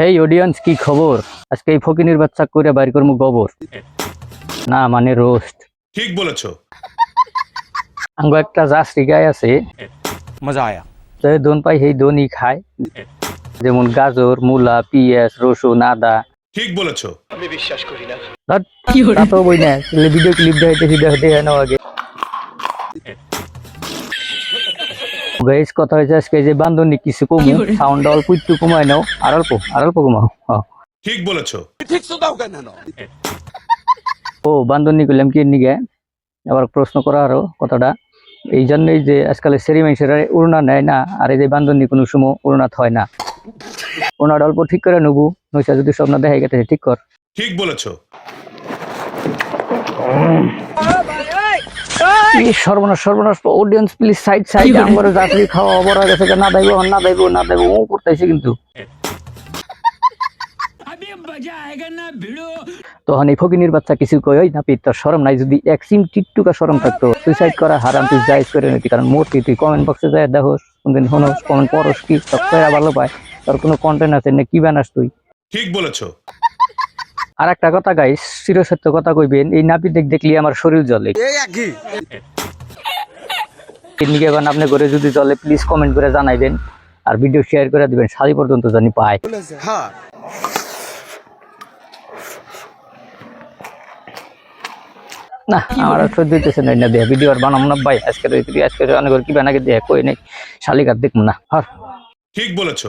হেই audience, কি খবর? আজকে এই ফকিনির বাচ্চা কইরা বাইর করমু গোবর। না মানে রোস্ট। ঠিক বলেছো। আঙ্গো একটা জার্সি গাই আছে, मजा आया। যে দোন পাই সেই দোনই খায়। যেমন গাজর, মূলা, পিঁয়াজ, রসুন, আদা। ঠিক বলেছো। ধ্যাৎ, তা তো বই না, ভিডিও ক্লিপ দেখাইতেছি, দেখে নাও আগে। গাইস, কথা হয়েছে আজকে যে বান্ধবী কিছু কমু, সাউন্ড অল্প একটু কমাই নাও, আর অল্প কমাও। ঠিক বলেছো। ठीक सुनाओ कहना ना। ও বান্ধবী করলাম কি নিগে আবার প্রশ্ন করা আরো কথাটা এই জন্যই যে আজকাল সেরি মানুষেরা উড়না নেয় না, আর এই যে বান্ধবী কোনো সময় উড়নাথ হয় না। ওনার অল্প ঠিক করে নেবো, নইসা যদি স্বপ্ন দেখা গেছে ঠিক কর। ঠিক বলেছো। সর্বনাশ অডিয়েন্স প্লিজ সাইড আমার যাত্রী খাওয়া অবর হয়ে গেছে, না দাইবো ও করতেছে কিন্তু। তখন এই ফকিনির বাচ্চা কিছু কই, ওই না তোর শরম নাই? যদি এক সিম টিকটুকা শরম থাকতো, সুইসাইড করা হারাম তুই জায়েজ করে নিতি। কারণ মোর তুই কমেন্ট বক্সে যায় দেখোস, কোনদিন হনোস কমেন্ট পড়স কি সবচেয়ে ভালো পায়, তোর কোনো কন্টেন্ট আছে না কি বানাস তুই? ঠিক বলেছো। আর একটা কথা গাইস, চিরসত্য কথা কইবেন, এই নাপি দেখলি আমার শরীর জ্বলে। এদিকে এবার আপনি করে যদি জ্বলে প্লিজ কমেন্ট করে জানাইবেন, আর ভিডিও শেয়ার করে দিবেন, সারি পর্যন্ত জানি পায়। না আমার আর সহ্য হইতেছে না দেয়া ভিডিও আর বানাবো না ভাই। আজকে অনেক কি বানাকে দেয়া কই নাই, শালিকার দেখবো না। ঠিক বলেছো।